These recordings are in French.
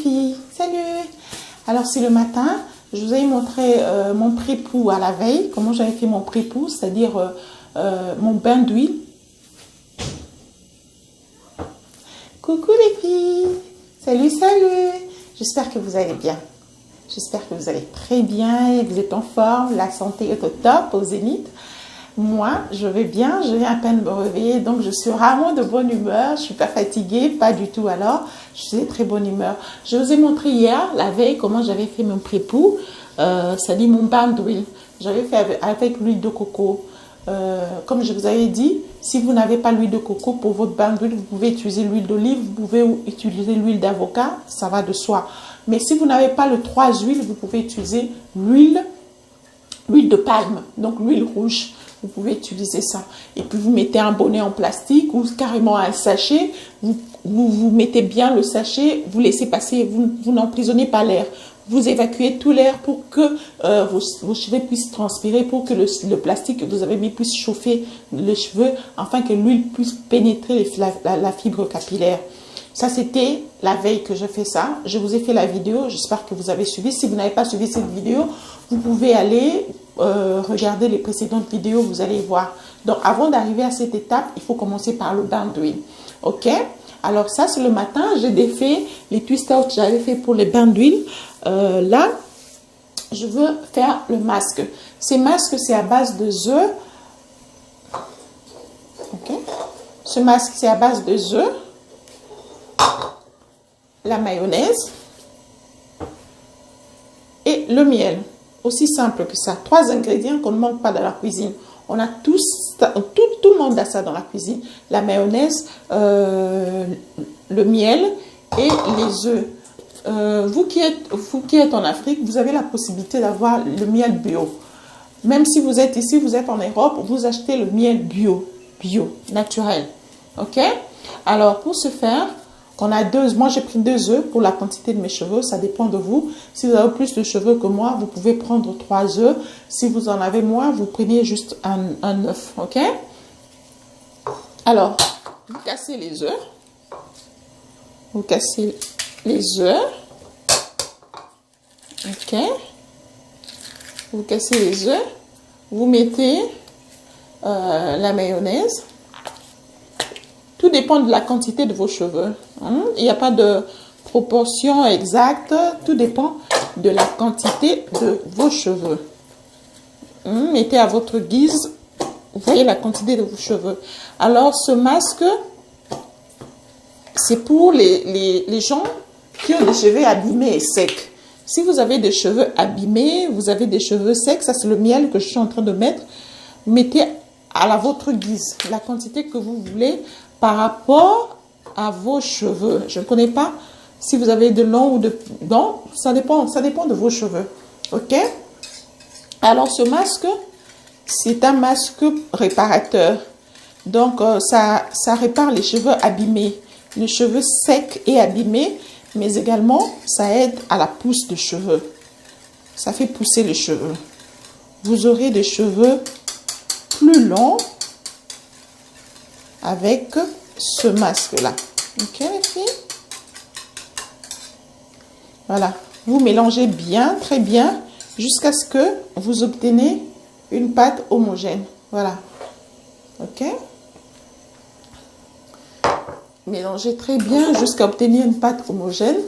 filles, salut. Alors c'est le matin, je vous ai montré mon pré-pou à la veille, comment j'avais fait mon pré-pou, c'est-à-dire mon bain d'huile. Coucou les filles, salut, salut. J'espère que vous allez bien. J'espère que vous allez très bien et que vous êtes en forme, la santé est au top, au zénith. Moi, je vais bien, je viens à peine me réveiller, donc je suis vraiment de bonne humeur. Je ne suis pas fatiguée, pas du tout alors. Je suis de très bonne humeur. Je vous ai montré hier, la veille, comment j'avais fait mon pré-pou, c'est-à-dire mon bain d'huile. J'avais fait avec l'huile de coco. Comme je vous avais dit, si vous n'avez pas l'huile de coco pour votre bain d'huile, vous pouvez utiliser l'huile d'olive, vous pouvez utiliser l'huile d'avocat, ça va de soi. Mais si vous n'avez pas le 3 huiles, vous pouvez utiliser l'huile de palme, donc l'huile rouge. Vous pouvez utiliser ça. Et puis, vous mettez un bonnet en plastique ou carrément un sachet. Vous mettez bien le sachet, vous laissez passer, vous n'emprisonnez pas l'air. Vous évacuez tout l'air pour que vos cheveux puissent transpirer, pour que le plastique que vous avez mis puisse chauffer les cheveux, afin que l'huile puisse pénétrer la fibre capillaire. Ça, c'était la veille que je fais ça. Je vous ai fait la vidéo. J'espère que vous avez suivi. Si vous n'avez pas suivi cette vidéo, vous pouvez aller regarder les précédentes vidéos. Vous allez voir. Donc, avant d'arriver à cette étape, il faut commencer par le bain d'huile. OK? Alors, ça, c'est le matin. J'ai défait les twist-out que j'avais fait pour les bains d'huile. Là, je veux faire le masque. Ces masques, c'est à base de œufs. OK? Ce masque, c'est à base de œufs. La mayonnaise et le miel. Aussi simple que ça. 3 ingrédients qu'on ne manque pas dans la cuisine. On a tout le monde a ça dans la cuisine. La mayonnaise, le miel et les œufs. Vous qui êtes en Afrique, vous avez la possibilité d'avoir le miel bio. Même si vous êtes ici, vous êtes en Europe, vous achetez le miel bio, naturel. OK? Alors, pour ce faire, moi j'ai pris 2 œufs pour la quantité de mes cheveux, ça dépend de vous. Si vous avez plus de cheveux que moi, vous pouvez prendre 3 œufs. Si vous en avez moins, vous prenez juste un œuf, ok? Alors, vous cassez les œufs. Vous cassez les œufs. Ok? Vous cassez les œufs. Vous mettez la mayonnaise. Tout dépend de la quantité de vos cheveux. Il n'y a pas de proportion exacte. Tout dépend de la quantité de vos cheveux. Mettez à votre guise. Vous voyez la quantité de vos cheveux. Alors, ce masque, c'est pour les gens qui ont des cheveux abîmés et secs. Si vous avez des cheveux abîmés, vous avez des cheveux secs, ça c'est le miel que je suis en train de mettre. Mettez à votre guise la quantité que vous voulez par rapport à vos cheveux. Je ne connais pas si vous avez de longs ou de... Non, ça dépend de vos cheveux. OK? Alors, ce masque, c'est un masque réparateur. Donc, ça répare les cheveux abîmés, les cheveux secs et abîmés, mais également, ça aide à la pousse de cheveux. Ça fait pousser les cheveux. Vous aurez des cheveux plus longs avec ce masque-là. OK, les filles? Voilà. Vous mélangez bien, très bien, jusqu'à ce que vous obtenez une pâte homogène. Voilà. OK? Mélangez très bien jusqu'à obtenir une pâte homogène.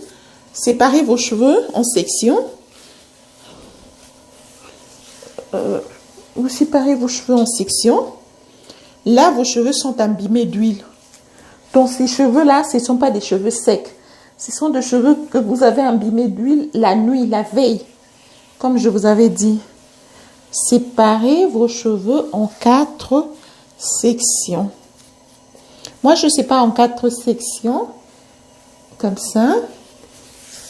Séparez vos cheveux en sections. Vous séparez vos cheveux en sections. Là, vos cheveux sont imbibés d'huile. Donc, ces cheveux-là, ce ne sont pas des cheveux secs. Ce sont des cheveux que vous avez imbibés d'huile la nuit, la veille. Comme je vous avais dit. Séparez vos cheveux en 4 sections. Moi, je sépare en 4 sections. Comme ça.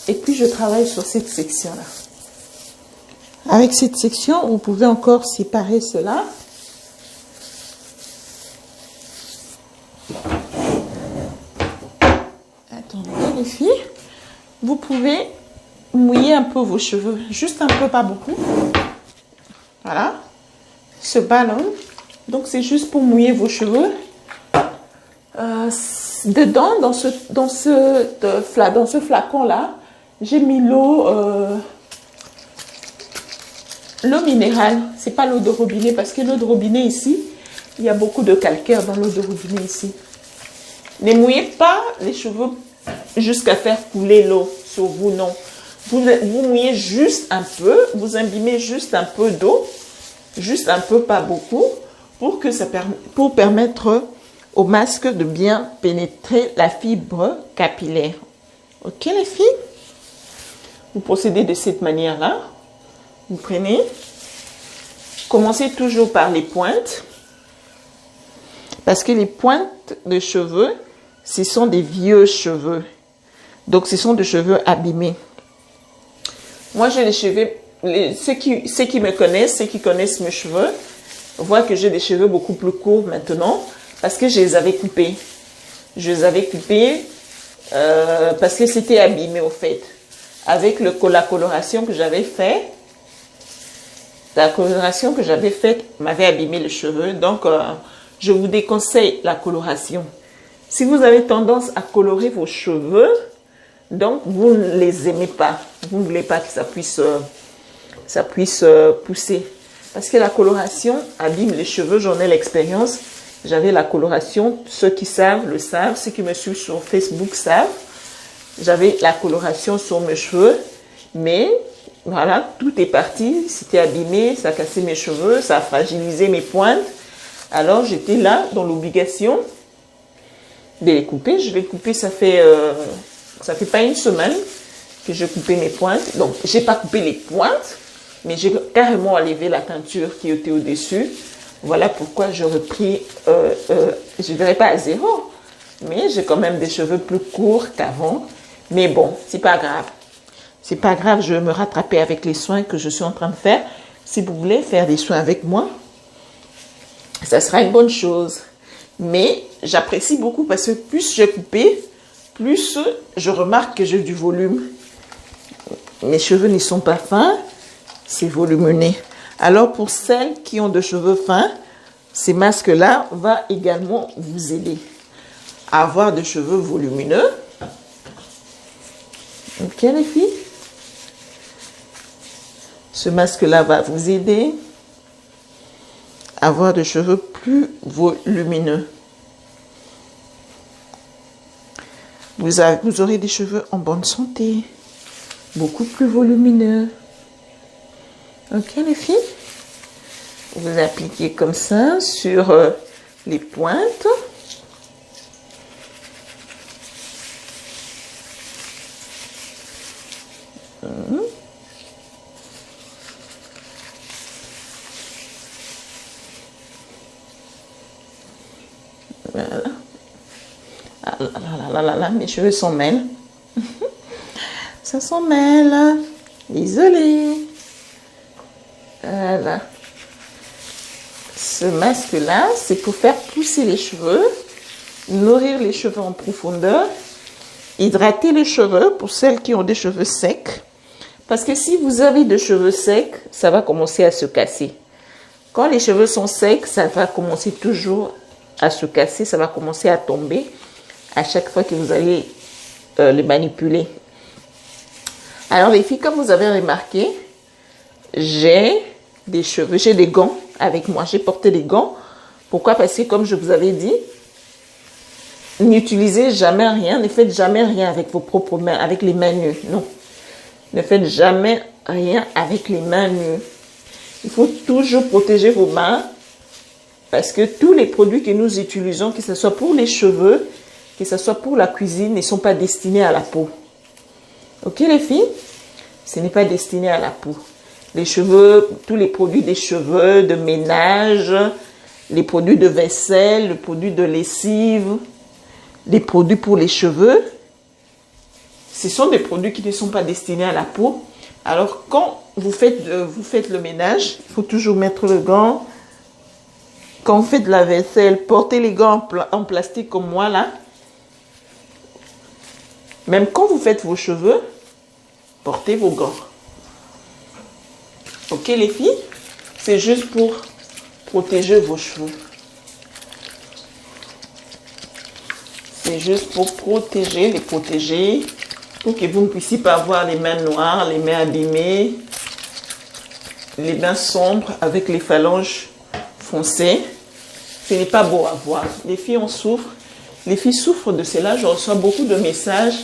Et puis, je travaille sur cette section-là. Avec cette section, vous pouvez encore séparer cela. Attendez les filles, vous pouvez mouiller un peu vos cheveux, juste un peu, pas beaucoup. Voilà, ce ballon, donc c'est juste pour mouiller vos cheveux. Dedans, dans ce flacon là, j'ai mis l'eau minérale. C'est pas l'eau de robinet parce que l'eau de robinet ici, il y a beaucoup de calcaire dans l'eau de robinet ici. Ne mouillez pas les cheveux jusqu'à faire couler l'eau sur vous, non. Vous mouillez juste un peu, vous imbibez juste un peu d'eau, juste un peu, pas beaucoup, pour permettre au masque de bien pénétrer la fibre capillaire. Ok les filles? Vous procédez de cette manière-là. Vous prenez, commencez toujours par les pointes, parce que les pointes de cheveux, ce sont des vieux cheveux. Donc, ce sont des cheveux abîmés. Moi, j'ai les cheveux, ceux qui me connaissent, ceux qui connaissent mes cheveux, voient que j'ai des cheveux beaucoup plus courts maintenant, parce que je les avais coupés. Je les avais coupés parce que c'était abîmé au fait. Avec la coloration que j'avais faite, m'avait abîmé les cheveux. Donc, je vous déconseille la coloration. Si vous avez tendance à colorer vos cheveux, donc vous ne les aimez pas. Vous ne voulez pas que ça puisse pousser. Parce que la coloration abîme les cheveux. J'en ai l'expérience. J'avais la coloration. Ceux qui savent le savent. Ceux qui me suivent sur Facebook savent. J'avais la coloration sur mes cheveux. Mais voilà, tout est parti. C'était abîmé. Ça a cassé mes cheveux. Ça a fragilisé mes pointes. Alors j'étais là dans l'obligation de les couper. Je vais couper, ça fait pas une semaine que j'ai coupé mes pointes. Donc, j'ai pas coupé les pointes, mais j'ai carrément enlevé la teinture qui était au-dessus. Voilà pourquoi je repris, je ne dirais pas à zéro, mais j'ai quand même des cheveux plus courts qu'avant. Mais bon, c'est pas grave. C'est pas grave, je vais me rattraper avec les soins que je suis en train de faire. Si vous voulez faire des soins avec moi, ça sera une bonne chose. Mais j'apprécie beaucoup parce que plus j'ai coupé, plus je remarque que j'ai du volume. Mes cheveux ne sont pas fins, c'est volumineux. Alors pour celles qui ont de cheveux fins, ces masques-là vont également vous aider à avoir des cheveux volumineux. Ok les filles? Ce masque-là va vous aider à avoir des cheveux plus volumineux. Vous aurez des cheveux en bonne santé, beaucoup plus volumineux. Ok les filles? Vous appliquez comme ça sur les pointes. Voilà. Ah là, mes cheveux s'en mêlent. Ça s'en mêle. Désolée. Voilà. Ce masque-là, c'est pour faire pousser les cheveux, nourrir les cheveux en profondeur, hydrater les cheveux pour celles qui ont des cheveux secs. Parce que si vous avez des cheveux secs, ça va commencer à se casser. Quand les cheveux sont secs, ça va commencer toujours à se casser, ça va commencer à tomber à chaque fois que vous allez les manipuler. Alors les filles, comme vous avez remarqué, j'ai des cheveux, j'ai des gants avec moi. J'ai porté des gants. Pourquoi? Parce que comme je vous avais dit, n'utilisez jamais rien, ne faites jamais rien avec vos propres mains, avec les mains nues. Non. Ne faites jamais rien avec les mains nues. Il faut toujours protéger vos mains parce que tous les produits que nous utilisons, que ce soit pour les cheveux, que ce soit pour la cuisine, ne sont pas destinés à la peau. Ok les filles? Ce n'est pas destiné à la peau. Les cheveux, tous les produits des cheveux, de ménage, les produits de vaisselle, les produits de lessive, les produits pour les cheveux, ce sont des produits qui ne sont pas destinés à la peau. Alors, quand vous faites le ménage, il faut toujours mettre le gant. Quand vous faites de la vaisselle, portez les gants en plastique comme moi là. Même quand vous faites vos cheveux, portez vos gants. Ok les filles? C'est juste pour protéger vos cheveux. C'est juste pour protéger, les protéger pour que vous ne puissiez pas avoir les mains noires, les mains abîmées, les mains sombres avec les phalanges foncées. Ce n'est pas beau à voir. Les filles en souffrent. Les filles souffrent de cela. Je reçois beaucoup de messages.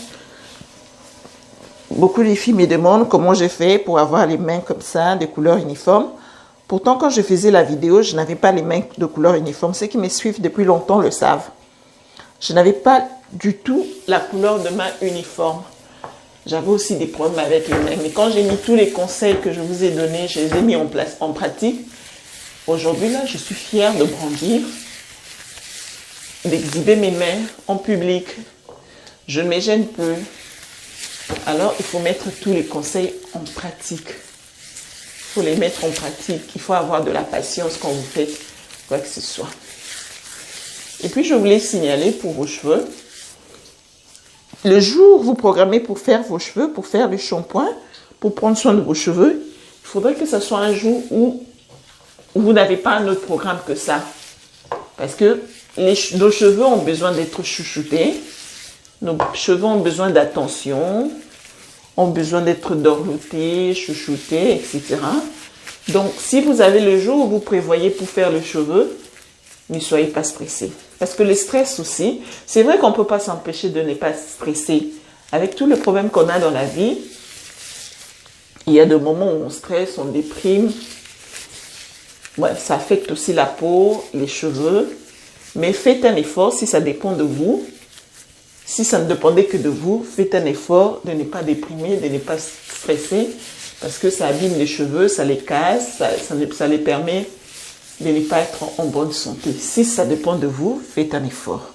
Beaucoup de filles me demandent comment j'ai fait pour avoir les mains comme ça, de couleur uniforme. Pourtant, quand je faisais la vidéo, je n'avais pas les mains de couleur uniforme. Ceux qui me suivent depuis longtemps le savent. Je n'avais pas du tout la couleur de main uniforme. J'avais aussi des problèmes avec les mains. Mais quand j'ai mis tous les conseils que je vous ai donnés, je les ai mis en place, en pratique. Aujourd'hui, là, je suis fière de brandir, d'exhiber mes mains en public. Je ne me gêne plus. Alors, il faut mettre tous les conseils en pratique. Il faut les mettre en pratique. Il faut avoir de la patience quand vous faites quoi que ce soit. Et puis, je voulais signaler pour vos cheveux, le jour où vous programmez pour faire vos cheveux, pour faire le shampoing, pour prendre soin de vos cheveux, il faudrait que ce soit un jour où vous n'avez pas un autre programme que ça. Parce que nos cheveux ont besoin d'être chouchoutés, nos cheveux ont besoin d'attention, ont besoin d'être dorlotés, chouchoutés, etc. Donc, si vous avez le jour où vous prévoyez pour faire le cheveu, ne soyez pas stressés. Parce que le stress aussi, c'est vrai qu'on ne peut pas s'empêcher de ne pas stresser. Avec tous les problèmes qu'on a dans la vie, il y a des moments où on stresse, on déprime. Ouais, ça affecte aussi la peau, les cheveux. Mais faites un effort si ça dépend de vous. Si ça ne dépendait que de vous, faites un effort de ne pas déprimer, de ne pas stresser. Parce que ça abîme les cheveux, ça les casse, ça les permet de ne pas être en bonne santé. Si ça dépend de vous, faites un effort.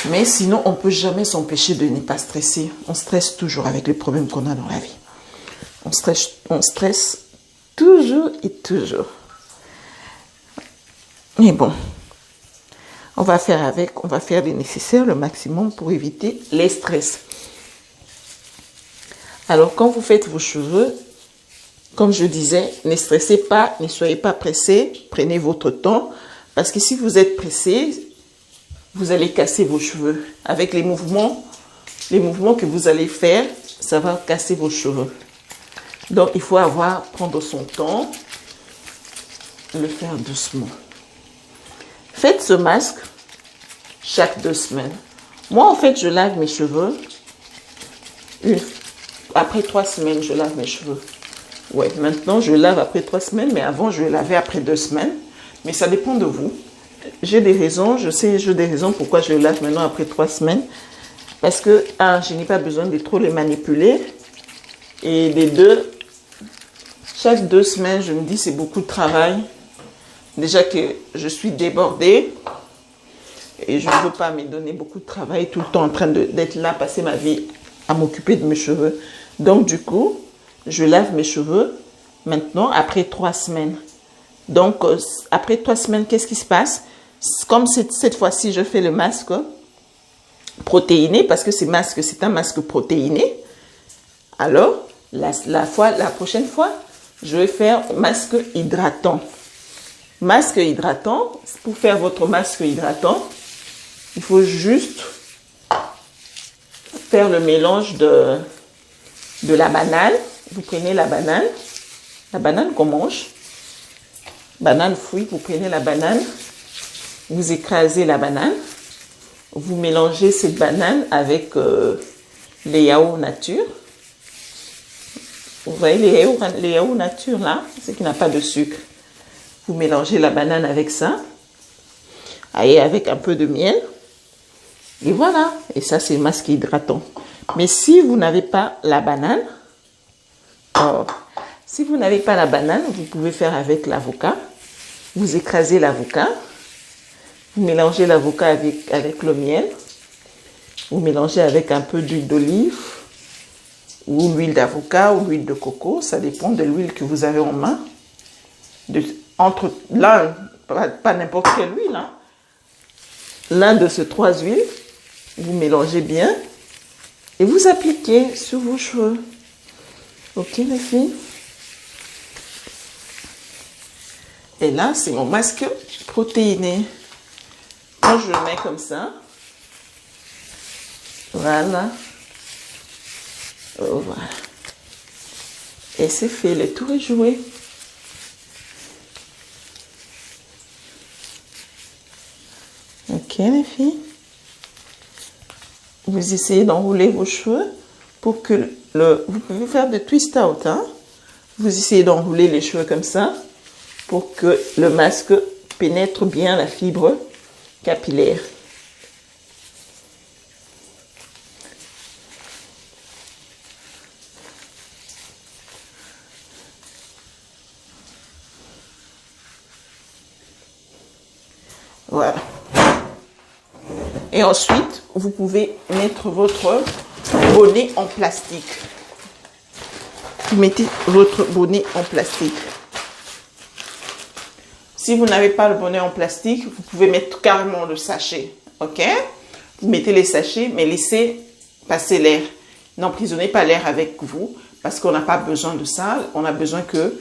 Mais sinon, on ne peut jamais s'empêcher de ne pas stresser. On stresse toujours avec les problèmes qu'on a dans la vie. On stresse toujours et toujours. Mais bon, on va faire le nécessaire, le maximum pour éviter les stress. Alors, quand vous faites vos cheveux, comme je disais, ne stressez pas, ne soyez pas pressés, prenez votre temps, parce que si vous êtes pressé, vous allez casser vos cheveux. Avec les mouvements que vous allez faire, ça va casser vos cheveux. Donc, il faut prendre son temps, le faire doucement. Faites ce masque chaque 2 semaines. Moi, en fait, je lave mes cheveux. Après 3 semaines, je lave mes cheveux. Ouais, maintenant, je lave après 3 semaines, mais avant, je lavais après 2 semaines. Mais ça dépend de vous. J'ai des raisons, j'ai des raisons pourquoi je lave maintenant après 3 semaines. Parce que, je n'ai pas besoin de trop les manipuler. Et des deux, chaque 2 semaines, je me dis c'est beaucoup de travail. Déjà que je suis débordée. Et je ne veux pas me donner beaucoup de travail tout le temps en train d'être là, passer ma vie à m'occuper de mes cheveux. Donc, du coup, je lave mes cheveux maintenant après 3 semaines. Donc, après 3 semaines, qu'est-ce qui se passe? Comme cette fois-ci, je fais le masque protéiné, parce que c'est un masque protéiné. Alors, la prochaine fois, je vais faire masque hydratant. Masque hydratant, pour faire votre masque hydratant, il faut juste faire le mélange de la banane. Vous prenez la banane qu'on mange, banane fruit, vous prenez la banane, vous écrasez la banane, vous mélangez cette banane avec les yaourts nature. Vous voyez les yaourts nature là, c'est qui n'a pas de sucre. Vous mélangez la banane avec ça, et avec un peu de miel. Et voilà, et ça c'est le masque hydratant. Mais si vous n'avez pas la banane, vous pouvez faire avec l'avocat. Vous écrasez l'avocat, vous mélangez l'avocat avec le miel, vous mélangez avec un peu d'huile d'olive, ou l'huile d'avocat, ou l'huile de coco, ça dépend de l'huile que vous avez en main. Pas n'importe quelle huile, hein. L'un de ces 3 huiles, vous mélangez bien et vous appliquez sur vos cheveux. Ok les filles? Et là, c'est mon masque protéiné. Quand je le mets comme ça, voilà. Voilà. Et c'est fait, le tour est joué. Ok les filles. Vous essayez d'enrouler vos cheveux pour que vous pouvez faire des twist out. Hein? Vous essayez d'enrouler les cheveux comme ça pour que le masque pénètre bien la fibre capillaire. Voilà. Et ensuite, vous pouvez mettre votre bonnet en plastique. Vous mettez votre bonnet en plastique. Si vous n'avez pas le bonnet en plastique, vous pouvez mettre carrément le sachet. Ok? Vous mettez les sachets, mais laissez passer l'air. N'emprisonnez pas l'air avec vous, parce qu'on n'a pas besoin de ça. On a besoin que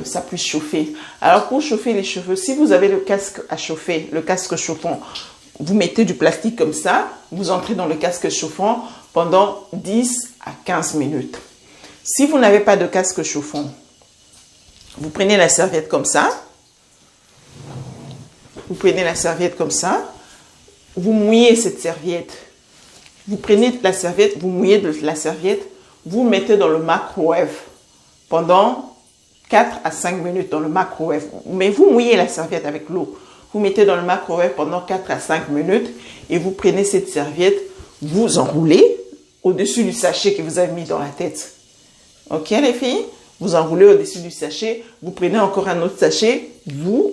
ça puisse chauffer. Alors pour chauffer les cheveux, si vous avez le casque à chauffer, le casque chauffant, vous mettez du plastique comme ça, vous entrez dans le casque chauffant pendant 10 à 15 minutes. Si vous n'avez pas de casque chauffant, vous prenez la serviette comme ça. Vous prenez la serviette comme ça. Vous mouillez cette serviette. Vous prenez la serviette, vous mouillez de la serviette, vous mettez dans le microwave pendant 4 à 5 minutes dans le microwave. Mais vous mouillez la serviette avec l'eau. Vous mettez dans le microwave pendant 4 à 5 minutes et vous prenez cette serviette, vous enroulez au-dessus du sachet que vous avez mis dans la tête. Ok les filles? Vous enroulez au-dessus du sachet, vous prenez encore un autre sachet, vous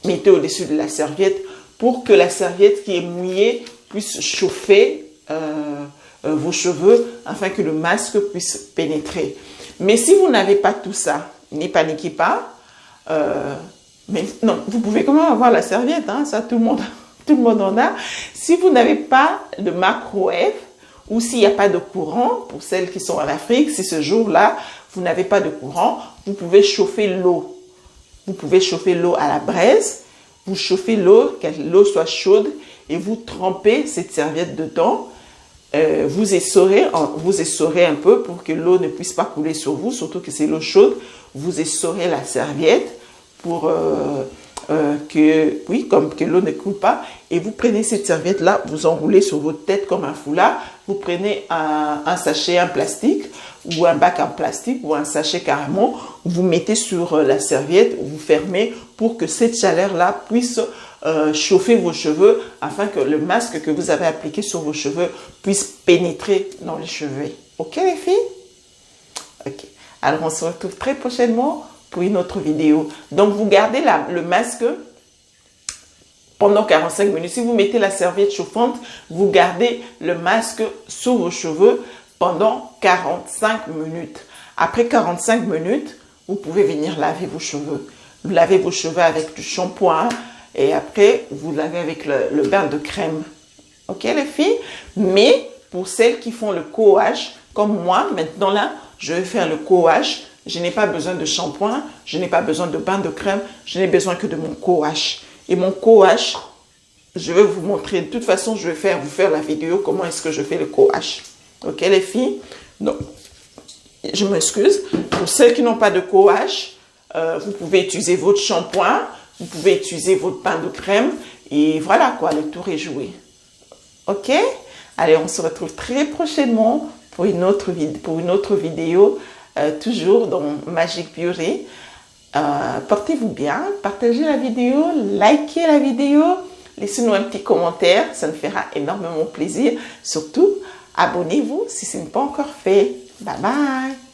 mettez au-dessus de la serviette pour que la serviette qui est mouillée puisse chauffer vos cheveux afin que le masque puisse pénétrer. Mais si vous n'avez pas tout ça, n'y paniquez pas. Mais non, vous pouvez quand même avoir la serviette, hein, ça tout le monde en a. Si vous n'avez pas de microwave ou s'il n'y a pas de courant, pour celles qui sont en Afrique, si ce jour-là, vous n'avez pas de courant, vous pouvez chauffer l'eau. Vous pouvez chauffer l'eau à la braise, vous chauffez l'eau, que l'eau soit chaude et vous trempez cette serviette dedans. Vous essorez un peu pour que l'eau ne puisse pas couler sur vous, surtout que c'est l'eau chaude. Vous essorez la serviette pour que l'eau ne coule pas. Et vous prenez cette serviette-là, vous enroulez sur votre tête comme un foulard. Vous prenez un sachet en plastique ou un bac en plastique ou un sachet carrément. Vous mettez sur la serviette, vous fermez pour que cette chaleur-là puisse chauffer vos cheveux afin que le masque que vous avez appliqué sur vos cheveux puisse pénétrer dans les cheveux. Ok les filles? Ok. Alors on se retrouve très prochainement pour une autre vidéo. Donc vous gardez le masque pendant 45 minutes. Si vous mettez la serviette chauffante, vous gardez le masque sur vos cheveux pendant 45 minutes. Après 45 minutes, vous pouvez venir laver vos cheveux. Vous lavez vos cheveux avec du shampoing et après, vous lavez avec le bain de crème. Ok les filles? Mais pour celles qui font le coage, comme moi, maintenant là, je vais faire le coage. Je n'ai pas besoin de shampoing, je n'ai pas besoin de bain de crème, je n'ai besoin que de mon coage. Et mon coage, je vais vous montrer. De toute façon, je vais vous faire la vidéo comment est-ce que je fais le coage. Ok les filles? Donc, je m'excuse. Pour celles qui n'ont pas de coage, vous pouvez utiliser votre shampoing, vous pouvez utiliser votre bain de crème. Et voilà quoi, le tour est joué. Ok? Allez, on se retrouve très prochainement pour une autre vidéo. Toujours dans Magic Beauty. Portez-vous bien, partagez la vidéo, likez la vidéo, laissez-nous un petit commentaire, ça nous fera énormément plaisir. Surtout, abonnez-vous si ce n'est pas encore fait. Bye bye!